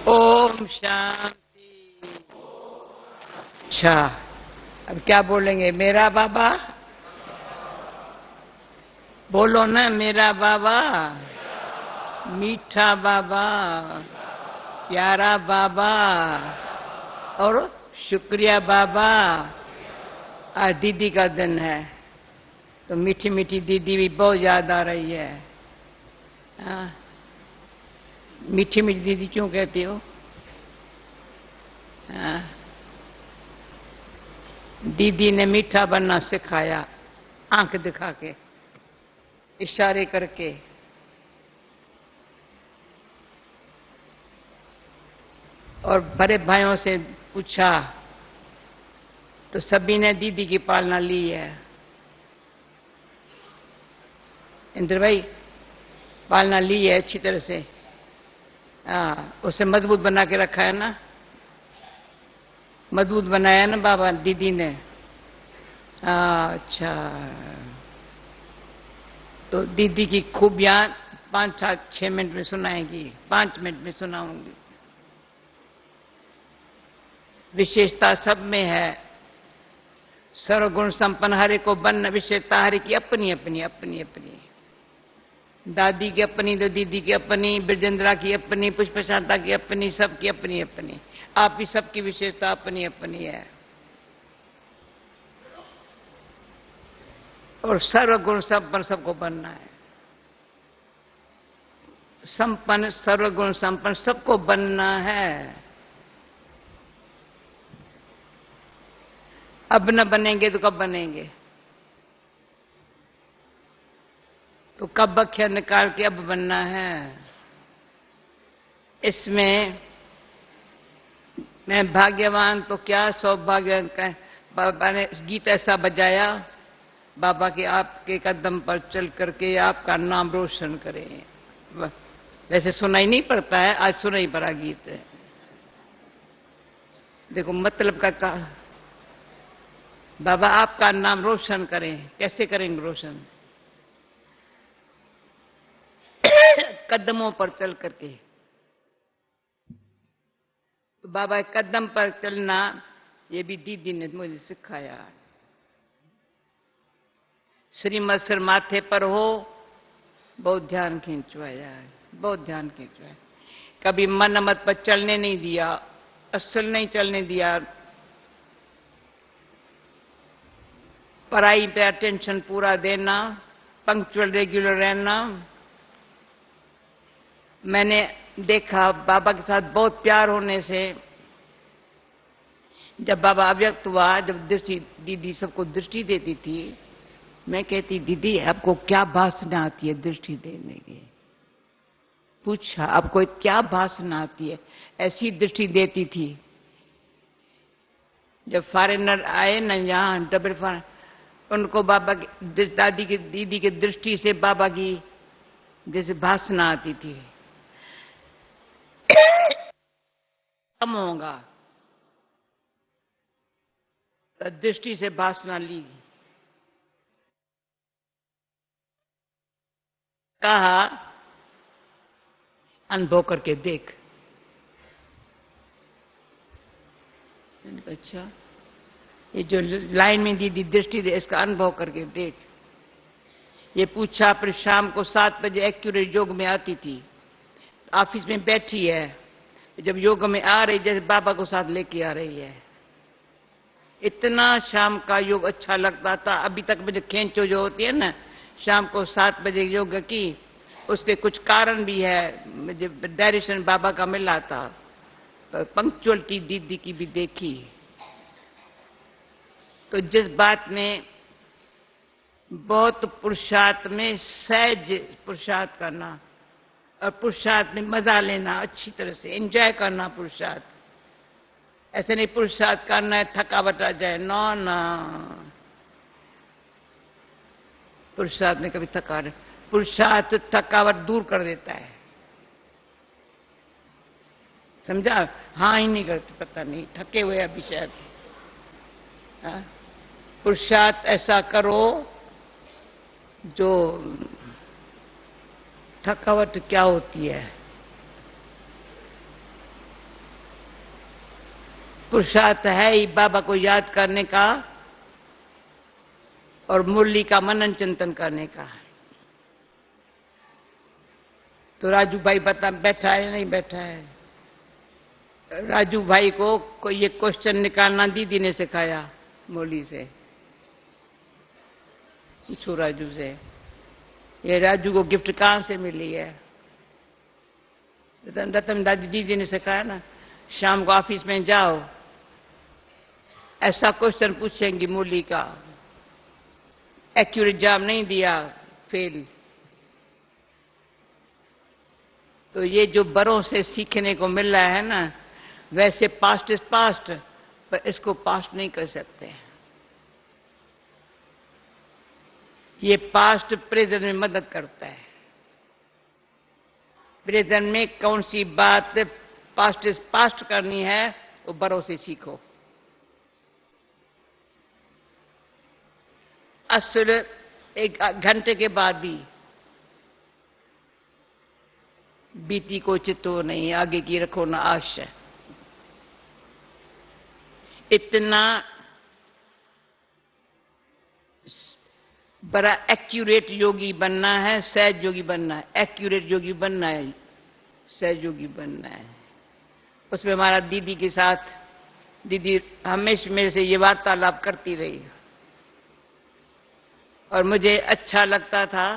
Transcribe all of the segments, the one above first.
ओम शांति। अच्छा, अब क्या बोलेंगे? मेरा बाबा बोलो ना। मेरा बाबा मीठा बाबा, प्यारा बाबा और शुक्रिया बाबा। आज दीदी का दिन है तो मीठी मीठी दीदी भी बहुत याद आ रही है। मीठी मीठी दीदी क्यों कहती हो? दीदी ने मीठा बनना सिखाया, आंख दिखा के, इशारे करके। और बड़े भाइयों से पूछा तो सभी ने दीदी की पालना ली है। इंद्र भाई, पालना ली है अच्छी तरह से। उसे मजबूत बना के रखा है ना, मजबूत बनाया ना बाबा दीदी ने। अच्छा, तो दीदी की खूबियां 5-6 मिनट में सुनाएगी, 5 मिनट में सुनाऊंगी। विशेषता सब में है, सर्वगुण संपन्न हरि को बन्न। विशेषता हरि की अपनी अपनी अपनी अपनी, दादी की अपनी, तो दीदी की अपनी, ब्रजेंद्रा की अपनी, पुष्पशांता की अपनी, सबकी अपनी अपनी। आप ही सबकी विशेषता अपनी अपनी है। और सर्वगुण संपन्न सबको बनना है। संपन्न, सर्वगुण संपन्न सबको बनना है। अब न बनेंगे तो कब बनेंगे? तो कब अक्षर निकाल के अब बनना है। इसमें मैं भाग्यवान तो क्या, सौभाग्यवान का। बाबा ने गीत ऐसा बजाया, बाबा के आपके कदम पर चल करके आपका नाम रोशन करें। वैसे सुनाई नहीं पड़ता है, आज सुनाई पड़ा गीत है। देखो मतलब का बाबा आपका नाम रोशन करें। कैसे करेंगे रोशन? कदमों पर चल करके। तो बाबा के कदम पर चलना, ये भी दीदी ने मुझे सिखाया। श्रीमत सिर माथे पर हो, बहुत ध्यान खींचवाया है, बहुत ध्यान खींचवाया। कभी मन मत पर चलने नहीं दिया, असल नहीं चलने दिया। पढ़ाई पे अटेंशन पूरा देना, पंक्चुअल रेगुलर रहना। मैंने देखा बाबा के साथ बहुत प्यार होने से, जब बाबा अव्यक्त हुआ, जब दृष्टि दीदी सबको दृष्टि देती थी, मैं कहती दीदी आपको क्या भाषा आती है दृष्टि देने की? पूछा आपको क्या भाषा आती है? ऐसी दृष्टि देती थी। जब फॉरेनर आए ना यहां, डबल फॉरेन, उनको बाबा की, दादी की, दीदी की दृष्टि से बाबा की जैसे भाषा आती थी। कम होगा तो दृष्टि से भाषा ली। कहा अनुभव करके देख। अच्छा, ये जो लाइन में दीदी दृष्टि दे, इसका अनुभव करके देख। ये पूछा, फिर शाम को 7 बजे एक्यूरेट योग में आती थी। ऑफिस में बैठी है, जब योग में आ रही जैसे बाबा को साथ लेके आ रही है। इतना शाम का योग अच्छा लगता था। अभी तक मुझे खेंचो जो होती है ना, शाम को 7 बजे योग की, उसके कुछ कारण भी है। मुझे डायरेक्शन बाबा का मिला था, तो पंक्चुअलिटी दीदी की भी देखी। तो जिस बात में बहुत पुरुषार्थ में सहज पुरुषार्थ करना, और पुरुषार्थ में मजा लेना, अच्छी तरह से एंजॉय करना पुरुषार्थ। ऐसे नहीं पुरुषार्थ करना है थकावट आ जाए, नो ना। पुरुषार्थ में कभी थकावट, पुरुषार्थ थकावट दूर कर देता है। समझा? हाँ ही नहीं करते, पता नहीं थके हुए अभी शायद। पुरुषार्थ ऐसा करो जो, थकावट क्या होती है? पुरुषार्थ है ही बाबा को याद करने का और मुरली का मनन चिंतन करने का। तो राजू भाई बता बैठा है नहीं बैठा है? राजू भाई को ये क्वेश्चन निकालना दीदी ने सिखाया मुरली से। पूछो राजू से, ये राजू को गिफ्ट कहां से मिली है? रतन दादी दीदी ने सिखाया ना, शाम को ऑफिस में जाओ, ऐसा क्वेश्चन पूछेंगी मुरली का, एक्यूरेट जवाब नहीं दिया फेल। तो ये जो बड़ों से सीखने को मिल रहा है ना, वैसे पास्ट इज पास्ट, पर इसको पास्ट नहीं कर सकते। ये पास्ट प्रेजेंट में मदद करता है। प्रेजेंट में कौन सी बात पास्ट इज पास्ट करनी है वो बड़ों से सीखो। असल एक घंटे के बाद भी बीती को चितो नहीं, आगे की रखो ना आशा। इतना बड़ा एक्यूरेट योगी बनना है, सहज योगी बनना है। एक्यूरेट योगी बनना है, सहज योगी बनना है। उसमें हमारा दीदी के साथ, दीदी हमेशा मेरे से ये वार्तालाप करती रही और मुझे अच्छा लगता था।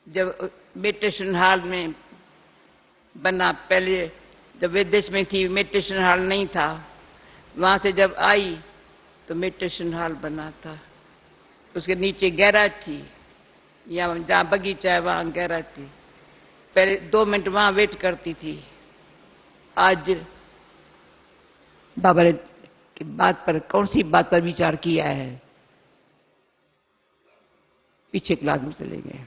जब मेडिटेशन हॉल में बना, पहले जब विदेश में थी मेडिटेशन हॉल नहीं था, वहां से जब आई तो मेडिटेशन हॉल बना था। उसके नीचे गैराज थी, या जहां बगीचा है वहां गैराज थी। पहले 2 मिनट वहां वेट करती थी। आज बाबा ने की बात पर, कौन सी बात पर विचार किया है, पीछे क्लास में चले गए।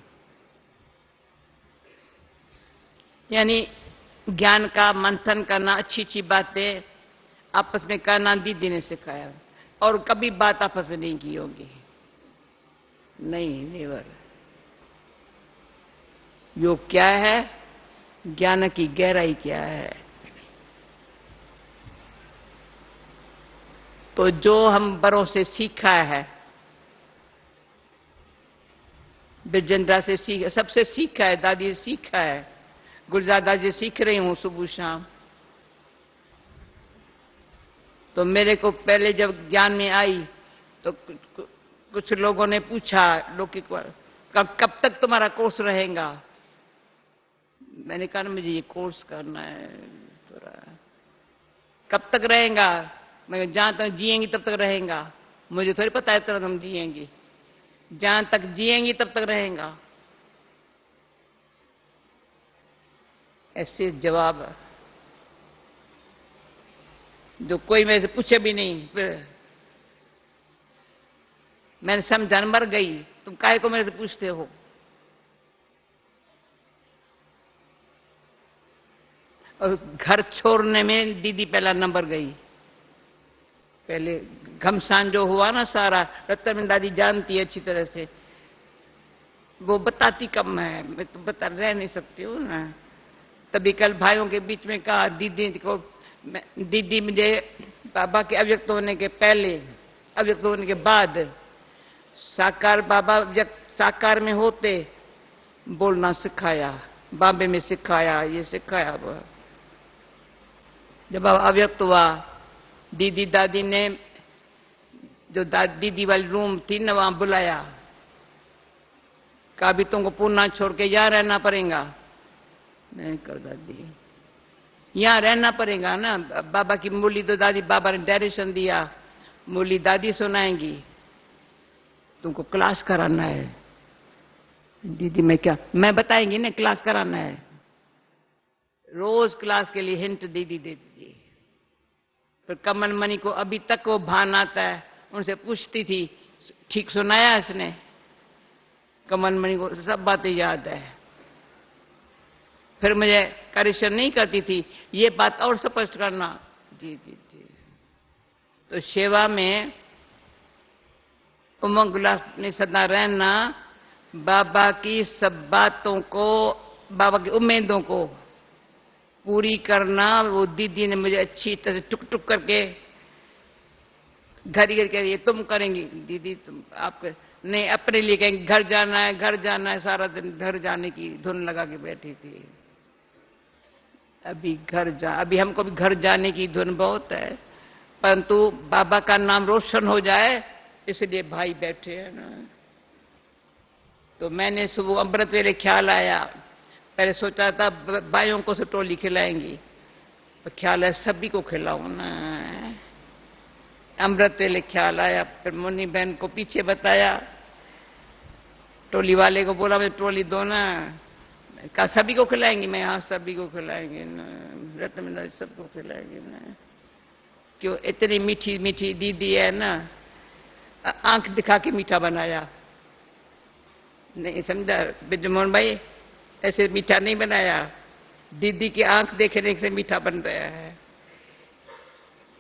यानी ज्ञान का मंथन करना, अच्छी अच्छी बातें आपस में करना दीदी ने सिखाया। और कभी बात आपस में नहीं की होगी, नहीं, नेवर। योग क्या है, ज्ञान की गहराई क्या है। तो जो हम बड़ों से सीखा है, बिरजंदा से सीखा, सबसे सीखा है, दादी से सीखा है, गुलजार दादी से सीख रही हूं सुबह शाम। तो मेरे को पहले जब ज्ञान में आई तो कुछ लोगों ने पूछा, लौकिक, कब तक तुम्हारा कोर्स रहेगा? मैंने कहा मुझे ये कोर्स करना है थोड़ा। कब तक रहेगा? मैं जहां तक जिएंगी तब तक रहेगा। मुझे थोड़ी पता है तरह हम जिएंगी, जहां तक जिएंगी तब तक रहेगा। ऐसे जवाब जो कोई मेरे से पूछे भी नहीं। मैंने समझान मर गई, तुम काहे को मेरे से पूछते हो? और घर छोड़ने में दीदी पहला नंबर गई। पहले घमसान जो हुआ ना सारा, रत्न दादी जानती है अच्छी तरह से, वो बताती कम है, मैं तो बता रह नहीं सकती हूँ ना। तभी कल भाइयों के बीच में कहा, दीदी मुझे बाबा के अव्यक्त होने के पहले, अव्यक्त होने के बाद, साकार बाबा साकार में होते बोलना सिखाया, बॉम्बे में सिखाया, ये सिखाया। जब बाबा अव्यक्त हुआ, दीदी दादी ने जो दीदी वाली रूम थी ना वहां बुलाया, कहा भी तुमको पूना छोड़ के यहां रहना पड़ेगा। नहीं कर दादी, यहां रहना पड़ेगा ना। बाबा की मुरली तो दादी, बाबा ने डायरेक्शन दिया, मुरली दादी सुनाएंगी, तुमको क्लास कराना है। दीदी मैं क्या, मैं बताएंगी ना क्लास कराना है। रोज क्लास के लिए हिंट दीदी देती थी। फिर कमल मणि को अभी तक वो भान आता है, उनसे पूछती थी ठीक सुनाया इसने? कमल मणि को सब बातें याद है। फिर मुझे करेक्शन नहीं करती थी, ये बात और स्पष्ट करना। जी जी जी। तो सेवा में उमंग उल्लास में सदा रहना, बाबा की सब बातों को, बाबा की उम्मीदों को पूरी करना। वो दीदी ने मुझे अच्छी तरह टुक टुक करके घर घर के ये तुम करेंगी दीदी, तुम आप नहीं, अपने लिए कहेंगे घर जाना है, घर जाना है, सारा दिन घर जाने की धुन लगा के बैठी थी। अभी हमको भी घर जाने की धुन बहुत है, परंतु बाबा का नाम रोशन हो जाए इसलिए भाई बैठे हैं ना। तो मैंने सुबह अमृत वेले ख्याल आया, पहले सोचा था भाइयों को से टोली खिलाएंगी, तो ख्याल है सभी को खिलाऊं ना। अमृत वेले ख्याल आया, फिर मुन्नी बहन को पीछे बताया, टोली वाले को बोला मैं टोली दो ना, कहा सभी को खिलाएंगी, मैं हाँ सभी को खिलाएंगे ना, रत्न सबको खिलाएंगे ना। क्यों, इतनी मीठी मीठी दीदी है ना, आंख दिखा के मीठा बनाया। नहीं समझा बिजमोहन भाई, ऐसे मीठा नहीं बनाया, दीदी की आंख देखने से मीठा बन रहा है।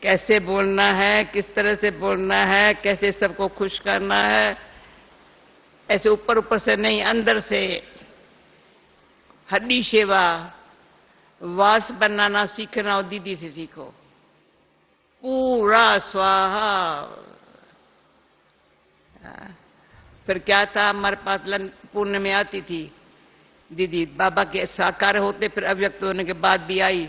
कैसे बोलना है, किस तरह से बोलना है, कैसे सबको खुश करना है, ऐसे ऊपर ऊपर से नहीं, अंदर से हड्डी सेवा, वास बनाना सीखना, और दीदी से सीखो। पूरा स्वाहा। फिर क्या था, हमारे पास पुण्य में आती थी दीदी, बाबा के साकार होते फिर अव्यक्त होने के बाद भी आई।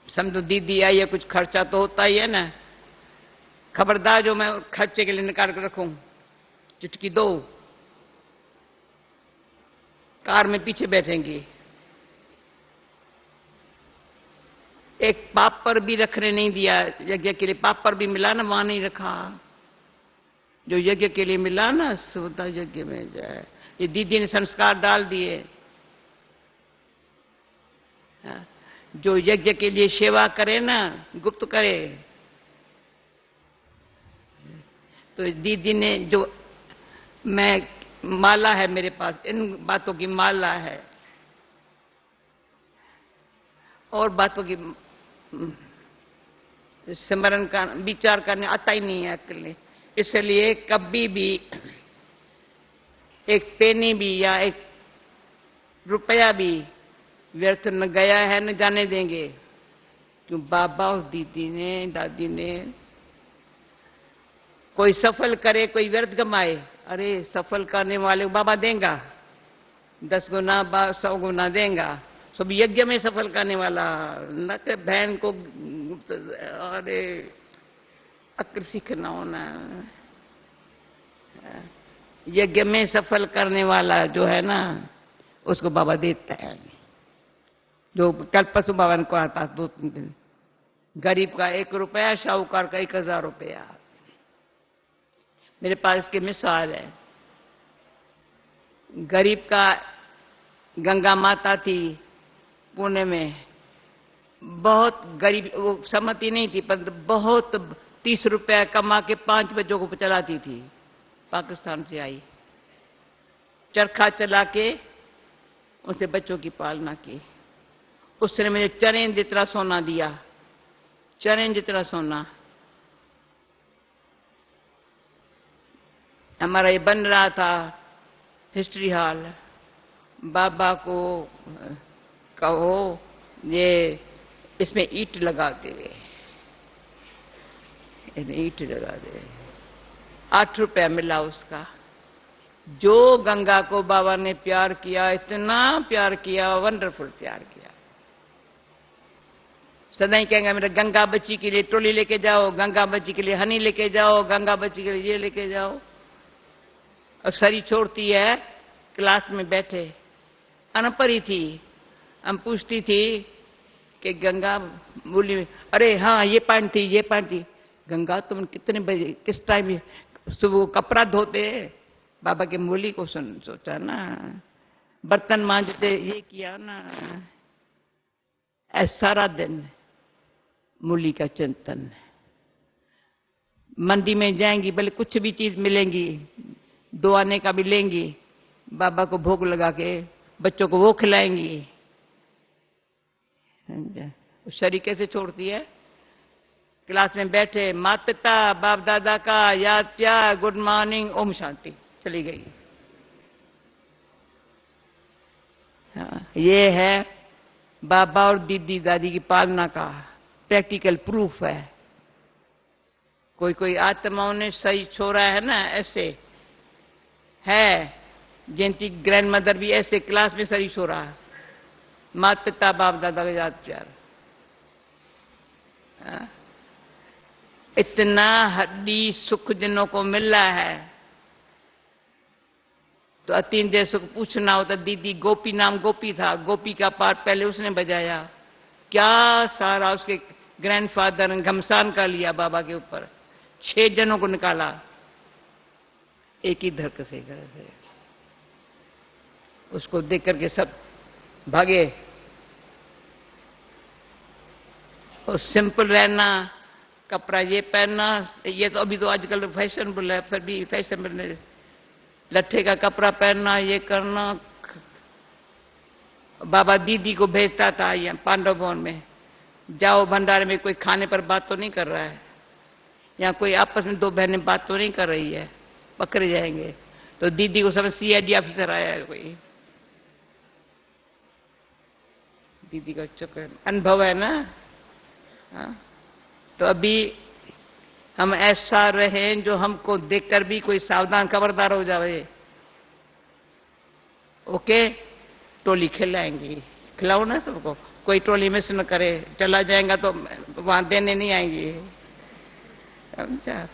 समझो दीदी आई है, कुछ खर्चा तो होता ही है ना। खबरदार जो मैं खर्चे के लिए निकाल कर रखूं, चुटकी दो, कार में पीछे बैठेंगी। एक पापड़ भी रखने नहीं दिया यज्ञ के लिए, पापड़ भी मिला ना, वहां नहीं रखा। जो यज्ञ के लिए मिला ना, सोता यज्ञ में जाए। ये दीदी ने संस्कार डाल दिए। जो यज्ञ के लिए सेवा करे ना, गुप्त करे। तो दीदी ने जो, मैं माला है मेरे पास, इन बातों की माला है, और बातों की स्मरण का विचार करने आता ही नहीं है अकेले। इसलिए कभी भी एक पेनी भी या एक रुपया भी व्यर्थ न गया है, न जाने देंगे। क्यों, बाबा और दीदी ने, दादी ने, कोई सफल करे, कोई व्यर्थ कमाए, अरे सफल करने वाले को बाबा देगा, 10 गुना 100 गुना देगा। सब यज्ञ में सफल करने वाला, न कि बहन को, अरे अक्र सीखना होना। यज्ञ में सफल करने वाला जो है ना, उसको बाबा देता है। जो कल परसों बाबा ने कहा था, 2-3 दिन, गरीब का 1 रुपया, शाहूकार का 1000 रुपया। मेरे पास इसकी मिसाल है। गरीब का, गंगा माता थी पुणे में, बहुत गरीब, वो सम्मति नहीं थी, पर बहुत 30 रुपया कमा के 5 बच्चों को चलाती थी। पाकिस्तान से आई, चरखा चला के उनसे बच्चों की पालना की। उसने मुझे चरें जितना सोना दिया, चरें जितना सोना। हमारा ये बन रहा था हिस्ट्री हॉल, बाबा को कहो ये इसमें ईंट लगा दे, ईंट लगा दे। 8 रुपया मिला उसका। जो गंगा को बाबा ने प्यार किया, इतना प्यार किया, वंडरफुल प्यार किया। सदा ही कहेंगे मेरा गंगा बच्ची के लिए टोली लेके जाओ, गंगा बच्ची के लिए हनी लेके जाओ, गंगा बच्ची के लिए ये लेके जाओ। और सरी छोड़ती है, क्लास में बैठे, अनपढ़ी थी, हम पूछती थी कि गंगा बोली, अरे हाँ ये पॉइंट थी, ये पॉइंट थी। गंगा तुम कितने बजे, किस टाइम सुबह कपड़ा धोते? बाबा के मूली को सोचा ना, बर्तन मांजते, ये किया ना। ऐसा सारा दिन मूली का चिंतन। मंडी में जाएंगी, भले कुछ भी चीज मिलेंगी, 2 आने का भी लेंगी, बाबा को भोग लगा के बच्चों को वो खिलाएंगी। शरीर कैसे छोड़ती है? क्लास में बैठे, माता पिता बाप दादा का याद किया, गुड मॉर्निंग, ओम शांति, चली गई। हाँ, ये है बाबा और दीदी दादी की पालना का प्रैक्टिकल प्रूफ है। कोई कोई आत्माओं ने सही छोड़ा है ना, ऐसे है। जिनकी ग्रैंड मदर भी ऐसे क्लास में सही छोड़ा है, माता पिता बाप दादा का याद प्यार। इतना हड्डी सुख जिनों को मिल रहा है, तो अतीन्द्रिय सुख पूछना हो तो दीदी गोपी, नाम गोपी था, गोपी का पार्ट पहले उसने बजाया। क्या सारा उसके ग्रैंडफादर ने घमसान कर लिया बाबा के ऊपर, 6 जनों को निकाला एक ही धड़क से घर से। उसको देख करके सब भागे। और सिंपल रहना, कपड़ा ये पहनना, ये तो अभी तो आजकल फैशनेबल है, फिर भी फैशनेबल, लट्ठे का कपड़ा पहनना, ये करना। बाबा दीदी को भेजता था यहाँ पांडव भवन में, जाओ भंडारे में, कोई खाने पर बात तो नहीं कर रहा है, यहाँ कोई आपस में 2 बहनें बात तो नहीं कर रही है, पकड़े जाएंगे। तो दीदी को समझ CID ऑफिसर आया है कोई, दीदी का चक्कर अनुभव है ना। हाँ? तो अभी हम ऐसा रहें जो हमको देखकर भी कोई सावधान खबरदार हो जाए। ओके, टोली खिलाएंगी, खिलाओ ना सबको, कोई टोली मिस न करे, चला जाएगा तो वहां देने नहीं आएंगी, समझा।